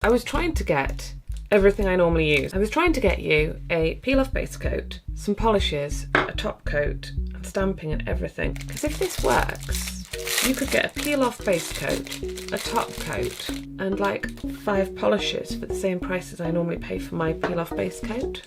I was trying to get everything I normally use. I was trying to get you a peel-off base coat, some polishes, a top coat, and stamping and everything. Because if this works, you could get a peel-off base coat, a top coat, and like 5 polishes for the same price as I normally pay for my peel-off base coat.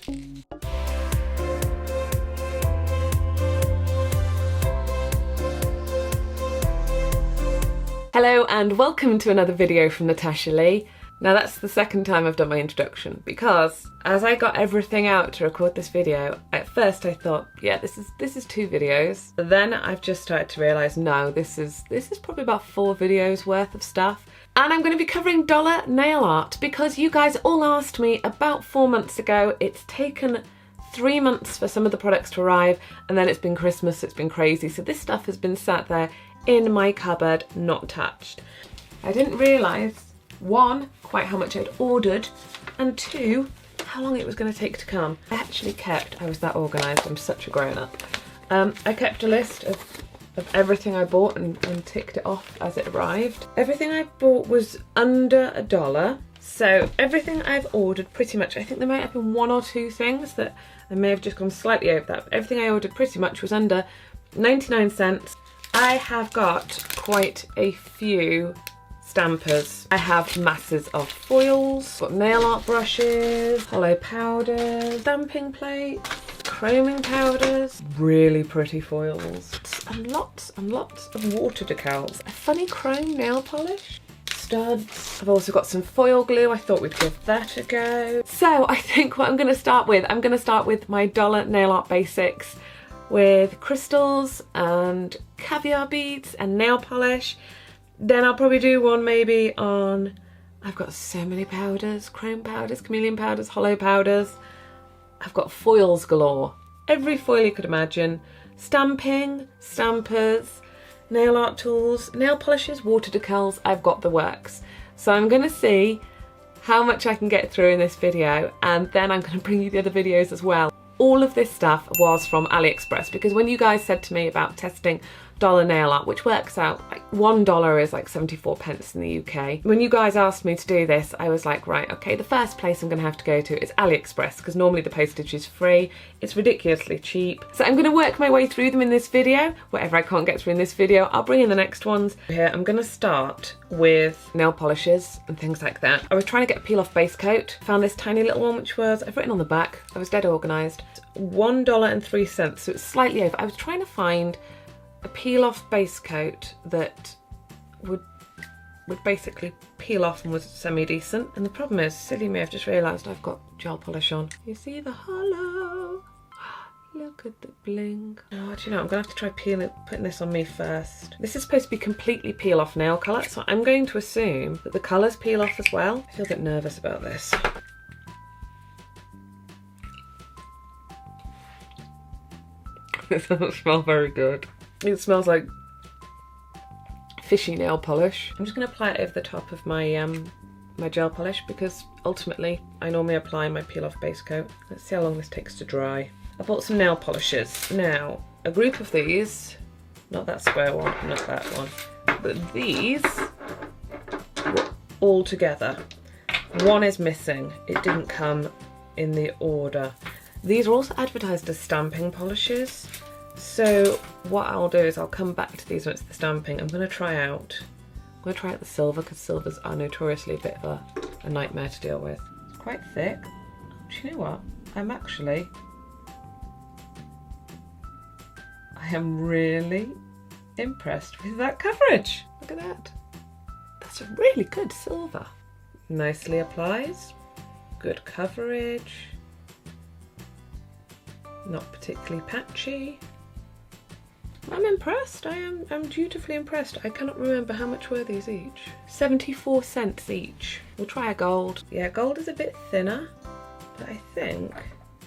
Hello and welcome to another video from Natasha Lee. Now that's the second time I've done my introduction because as I got everything out to record this video, at first I thought, yeah, this is 2 videos. But then I've just started to realise, no, this is probably about 4 videos worth of stuff. And I'm going to be covering dollar nail art because you guys all asked me about 4 months ago. It's taken 3 months for some of the products to arrive, and then it's been Christmas, it's been crazy. So this stuff has been sat there in my cupboard, not touched. I didn't realise, 1, quite how much I'd ordered, and 2, how long it was going to take to come. I was that organised, I'm such a grown-up. I kept a list of everything I bought and ticked it off as it arrived. Everything I bought was under $1. So everything I've ordered pretty much, I think there might have been 1 or 2 things that I may have just gone slightly over that, but everything I ordered pretty much was under 99 cents. I have got quite a few stampers. I have masses of foils, got nail art brushes, holo powders, stamping plates, chroming powders, really pretty foils, and lots of water decals, a funny chrome nail polish, studs. I've also got some foil glue. I thought we'd give that a go. So I think what I'm going to start with my dollar nail art basics with crystals and caviar beads and nail polish. Then I'll probably do one maybe on, I've got so many powders, chrome powders, chameleon powders, holo powders. I've got foils galore. Every foil you could imagine. Stamping, stampers, nail art tools, nail polishes, water decals, I've got the works. So I'm going to see how much I can get through in this video, and then I'm going to bring you the other videos as well. All of this stuff was from AliExpress because when you guys said to me about testing dollar nail art, which works out like $1 is like 74 pence in the UK. When you guys asked me to do this, I was like, right, okay, the first place I'm gonna have to go to is AliExpress because normally the postage is free. It's ridiculously cheap. So I'm gonna work my way through them in this video. Whatever I can't get through in this video, I'll bring in the next ones. Here, I'm gonna start with nail polishes and things like that. I was trying to get a peel-off base coat. Found this tiny little one, which was, I've written on the back, I was dead organised. $1.03, so it's slightly over. I was trying to find a peel-off base coat that would basically peel off and was semi-decent. And the problem is, silly me, I've just realised I've got gel polish on. You see the holo? Look at the bling. Oh, do you know, I'm gonna have to try putting this on me first. This is supposed to be completely peel-off nail colour, so I'm going to assume that the colours peel off as well. I feel a bit nervous about this. It doesn't smell very good. It smells like fishy nail polish. I'm just going to apply it over the top of my my gel polish because ultimately I normally apply my peel-off base coat. Let's see how long this takes to dry. I bought some nail polishes. Now, a group of these, not that square one, not that one, but these were all together. One is missing. It didn't come in the order. These are also advertised as stamping polishes. So what I'll do is I'll come back to these when it's the stamping. I'm going to try out the silver because silvers are notoriously a bit of a nightmare to deal with. It's quite thick. Do you know what? I am really impressed with that coverage. Look at that. That's a really good silver. Nicely applies. Good coverage. Not particularly patchy. I'm impressed. I'm dutifully impressed. I cannot remember how much were these each. 74 cents each. We'll try a gold. Yeah, gold is a bit thinner, but I think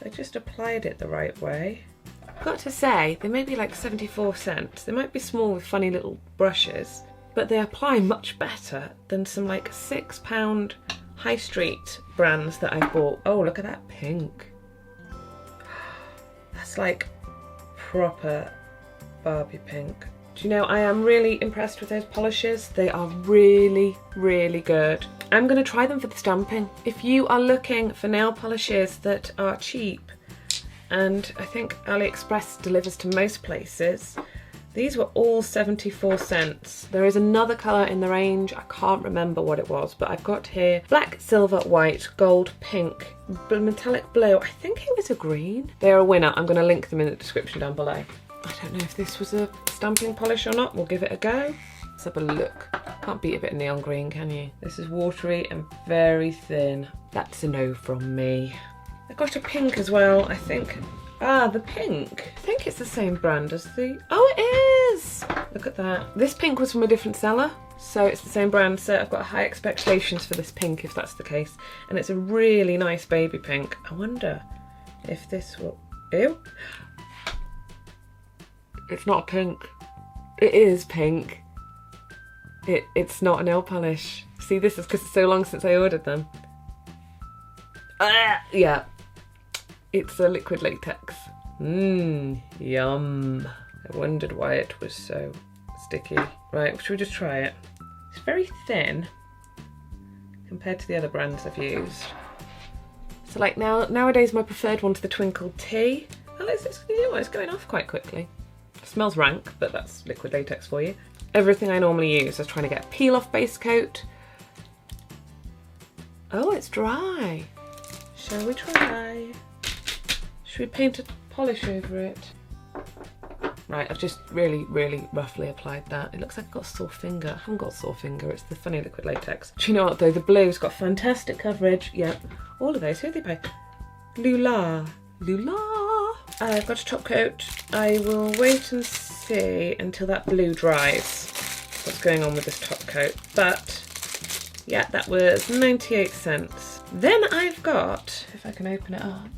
I just applied it the right way. I've got to say, they may be like 74 cents. They might be small with funny little brushes, but they apply much better than some like £6 high street brands that I bought. Oh, look at that pink. That's like proper Barbie pink. Do you know, I am really impressed with those polishes. They are really, really good. I'm going to try them for the stamping. If you are looking for nail polishes that are cheap, and I think AliExpress delivers to most places, these were all 74 cents. There is another colour in the range, I can't remember what it was, but I've got here black, silver, white, gold, pink, metallic blue. I think it was a green. They're a winner. I'm going to link them in the description down below. I don't know if this was a stamping polish or not. We'll give it a go. Let's have a look. Can't beat a bit of neon green, can you? This is watery and very thin. That's a no from me. I got a pink as well, I think. Ah, the pink. I think it's the same brand as the... Oh, it is! Look at that. This pink was from a different seller, so it's the same brand, so I've got high expectations for this pink if that's the case. And it's a really nice baby pink. I wonder if this will... Ew. It's not pink. It is pink. It's not a nail polish. See, this is because it's so long since I ordered them. Yeah. It's a liquid latex. Yum. I wondered why it was so sticky. Right, should we just try it? It's very thin compared to the other brands I've used. So like nowadays my preferred one's the Twinkle Tea. Well, it's going off quite quickly. It smells rank, but that's liquid latex for you. Everything I normally use. I was trying to get a peel off base coat. Oh, it's dry. Shall we try? Should we paint a polish over it? Right, I've just really, really roughly applied that. It looks like I've got a sore finger. I haven't got a sore finger, it's the funny liquid latex. Do you know what though? The blue's got fantastic coverage. Yep, all of those. Who are they by? Lula. I've got a top coat. I will wait and see until that blue dries. What's going on with this top coat? But yeah, that was 98 cents. Then I've got, if I can open it up,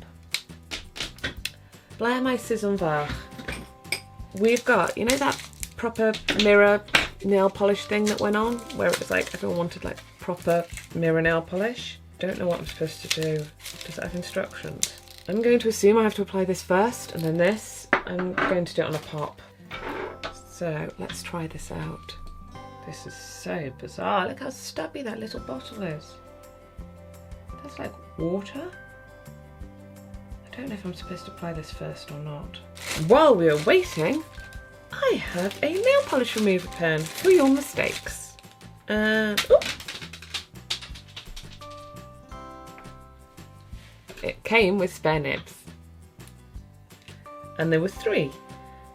Blair my Saison Vert. We've got, you know that proper mirror nail polish thing that went on? Where it was like, everyone wanted like proper mirror nail polish. Don't know what I'm supposed to do. Does it have instructions? I'm going to assume I have to apply this first and then this. I'm going to do it on a pop. So let's try this out. This is so bizarre. Look how stubby that little bottle is. That's like water. I don't know if I'm supposed to apply this first or not. While we are waiting, I have a nail polish remover pen for your mistakes. And it came with spare nibs. And there were 3.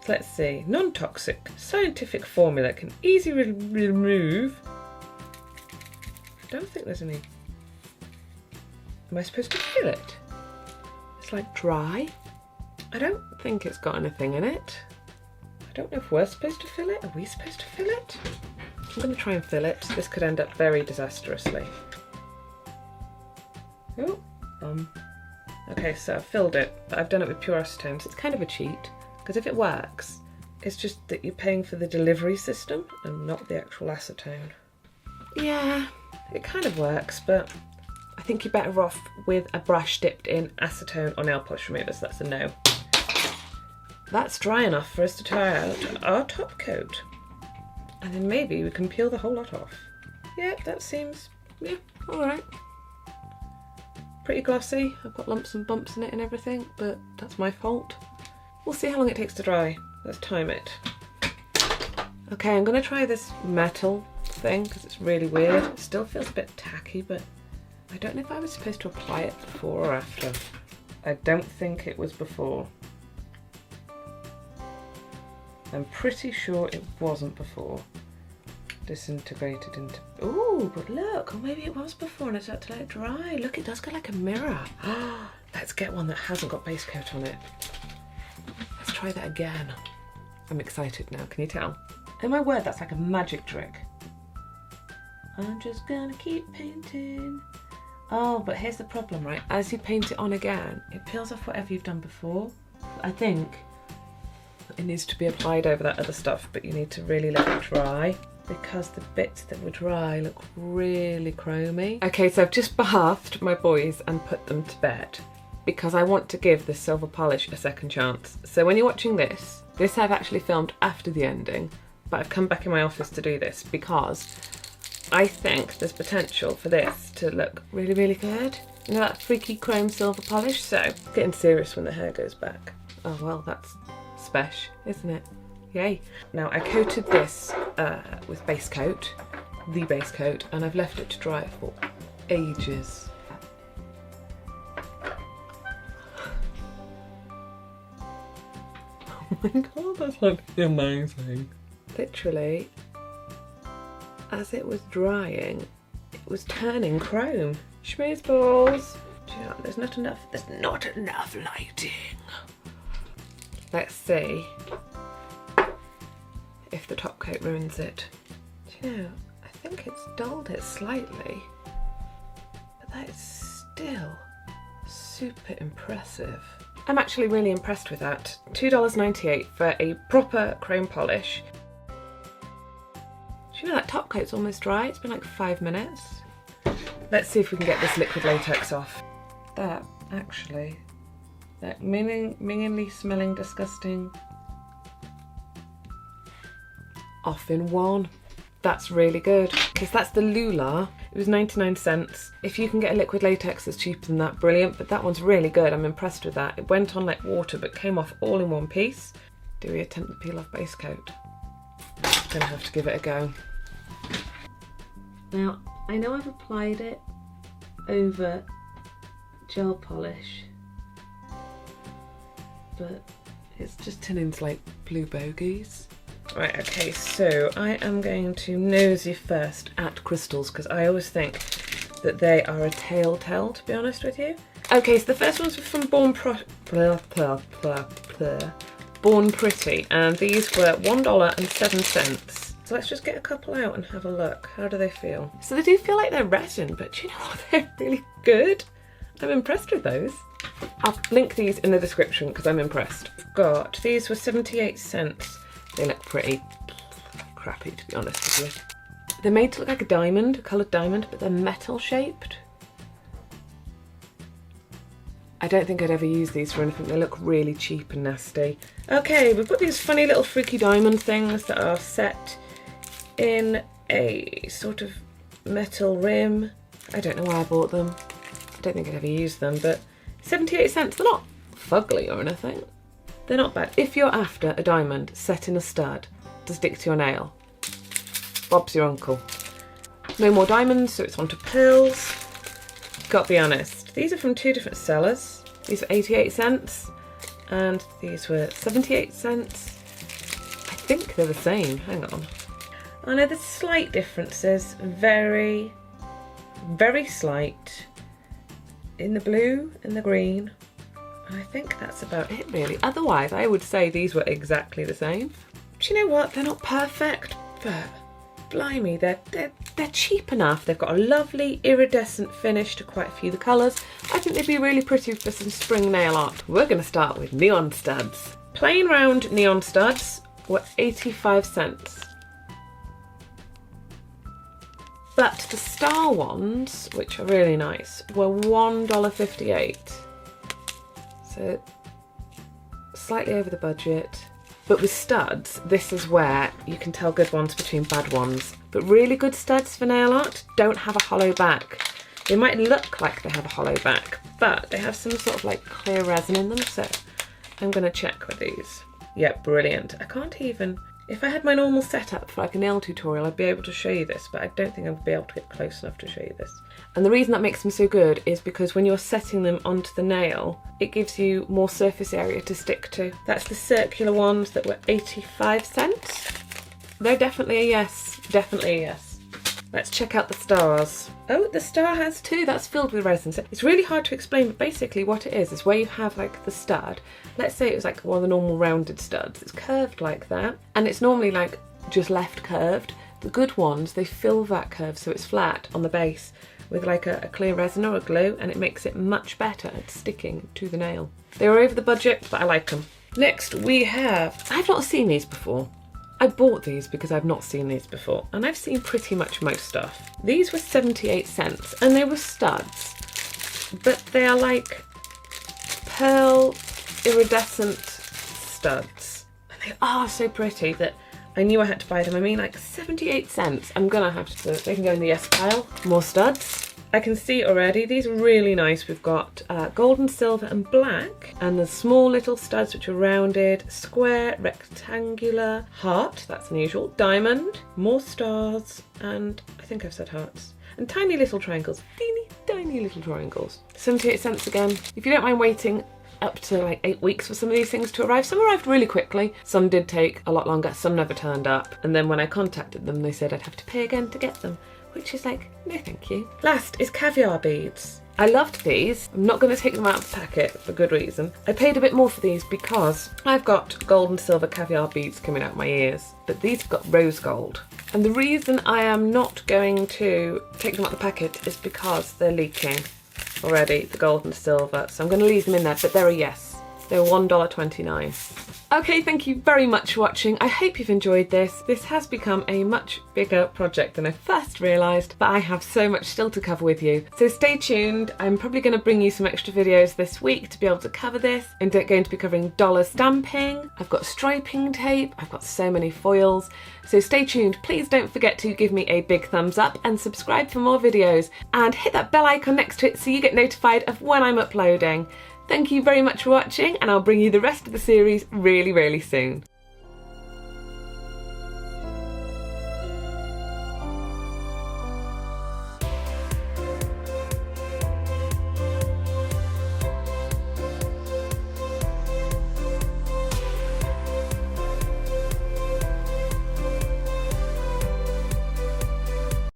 So let's see. Non-toxic, scientific formula can easily remove. I don't think there's any. Am I supposed to fill it? It's like dry. I don't think it's got anything in it. I don't know if we're supposed to fill it. Are we supposed to fill it? I'm going to try and fill it. This could end up very disastrously. Oh, okay, so I've filled it, but I've done it with pure acetone, so it's kind of a cheat. Because if it works, it's just that you're paying for the delivery system and not the actual acetone. Yeah, it kind of works, but I think you're better off with a brush dipped in acetone or nail polish remover, so that's a no. That's dry enough for us to try out our top coat. And then maybe we can peel the whole lot off. Yeah, that seems, yeah, alright. Pretty glossy. I've got lumps and bumps in it and everything, but that's my fault. We'll see how long it takes to dry. Let's time it. Okay, I'm going to try this metal thing because it's really weird. It still feels a bit tacky, but I don't know if I was supposed to apply it before or after. I don't think it was before. I'm pretty sure it wasn't before. Disintegrated into... Ooh, but look, or maybe it was before and it's had to let it dry. Look, it does go like a mirror. Let's get one that hasn't got base coat on it. Let's try that again. I'm excited now, can you tell? Oh my word, that's like a magic trick. I'm just gonna keep painting. Oh, but here's the problem, right? As you paint it on again, it peels off whatever you've done before. I think it needs to be applied over that other stuff, but you need to really let it dry because the bits that were dry look really chromy. Okay, so I've just bathed my boys and put them to bed because I want to give this silver polish a second chance. So when you're watching this I've actually filmed after the ending, but I've come back in my office to do this because I think there's potential for this to look really, really good. You know, that freaky chrome silver polish? So, getting serious when the hair goes back. Oh well, that's special, isn't it? Yay. Now, I coated this with Basecoat, the Basecoat, and I've left it to dry for ages. Oh my god, that's like amazing. Literally, as it was drying, it was turning chrome. Schmooze balls. Yeah, there's not enough lighting. Let's see if the top coat ruins it. Do you know, I think it's dulled it slightly, but that is still super impressive. I'm actually really impressed with that. $2.98 for a proper chrome polish. Do you know that top coat's almost dry? It's been like 5 minutes. Let's see if we can get this liquid latex off. That mingingly smelling disgusting off in one. That's really good, because that's the Lula. It was 99 cents. If you can get a liquid latex that's cheaper than that, brilliant, but that one's really good. I'm impressed with that. It went on like water but came off all in one piece. Do we attempt the peel off base coat? Gonna have to give it a go. Now, I know I've applied it over gel polish, but it's just turning into like blue bogies. Right, okay, so I am going to nosy first at crystals, because I always think that they are a telltale, to be honest with you. Okay, so the first one's from Born Pretty, and these were $1.07. So let's just get a couple out and have a look. How do they feel? So they do feel like they're resin, but do you know what? They're really good. I'm impressed with those. I'll link these in the description because I'm impressed. Got these were 78 cents. They look pretty crappy, to be honest with you. They're made to look like a diamond, a coloured diamond, but they're metal shaped. I don't think I'd ever use these for anything. They look really cheap and nasty. Okay, we've got these funny little freaky diamond things that are set in a sort of metal rim. I don't know why I bought them. I don't think I'd ever use them, but 78 cents. They're not fugly or anything. They're not bad. If you're after a diamond set in a stud to stick to your nail, Bob's your uncle. No more diamonds, so it's on to pearls. Gotta be honest, these are from two different sellers. These were 88 cents and these were 78 cents. I think they're the same, hang on. I know there's slight differences, very, very slight. In the blue and the green. I think that's about it really. Otherwise, I would say these were exactly the same. Do you know what? They're not perfect, but blimey, they're cheap enough. They've got a lovely iridescent finish to quite a few of the colours. I think they'd be really pretty for some spring nail art. We're going to start with neon studs. Plain round neon studs were 85 cents. But the star ones, which are really nice, were $1.58. So slightly over the budget. But with studs, this is where you can tell good ones between bad ones. But really good studs for nail art don't have a hollow back. They might look like they have a hollow back, but they have some sort of like clear resin in them. So I'm gonna check with these. Yeah, brilliant. I can't even, if I had my normal setup for like a nail tutorial, I'd be able to show you this, but I don't think I'd be able to get close enough to show you this. And the reason that makes them so good is because when you're setting them onto the nail, it gives you more surface area to stick to. That's the circular ones that were 85 cents. They're definitely a yes, definitely a yes. Let's check out the stars. Oh, the star has two, that's filled with resin. So it's really hard to explain, but basically what it is where you have like the stud. Let's say it was like one of the normal rounded studs. It's curved like that, and it's normally like just left curved. The good ones, they fill that curve so it's flat on the base with like a clear resin or a glue, and it makes it much better at sticking to the nail. They were over the budget, but I like them. Next we have, I've not seen these before. I bought these because I've not seen these before, and I've seen pretty much most stuff. These were 78 cents and they were studs, but they are like pearl iridescent studs. And they are so pretty that I knew I had to buy them. I mean, like 78 cents. I'm gonna have to, they can go in the yes pile. More studs. I can see already, these are really nice. We've got gold and silver and black, and the small little studs which are rounded, square, rectangular, heart, that's unusual, diamond, more stars, and I think I've said hearts, and tiny little triangles, teeny tiny little triangles. 78 cents again. If you don't mind waiting up to like 8 weeks for some of these things to arrive. Some arrived really quickly, some did take a lot longer, some never turned up, and then when I contacted them they said I'd have to pay again to get them, which is like, no thank you. Last is caviar beads. I loved these. I'm not going to take them out of the packet for good reason. I paid a bit more for these because I've got gold and silver caviar beads coming out my ears, but these have got rose gold. And the reason I am not going to take them out of the packet is because they're leaking already, the gold and silver, so I'm going to leave them in there, but they're a yes. They're $1.29. Okay, thank you very much for watching. I hope you've enjoyed this. This has become a much bigger project than I first realised, but I have so much still to cover with you. So stay tuned. I'm probably going to bring you some extra videos this week to be able to cover this. I'm going to be covering dollar stamping. I've got striping tape. I've got so many foils. So stay tuned. Please don't forget to give me a big thumbs up and subscribe for more videos, and hit that bell icon next to it so you get notified of when I'm uploading. Thank you very much for watching, and I'll bring you the rest of the series really, really soon.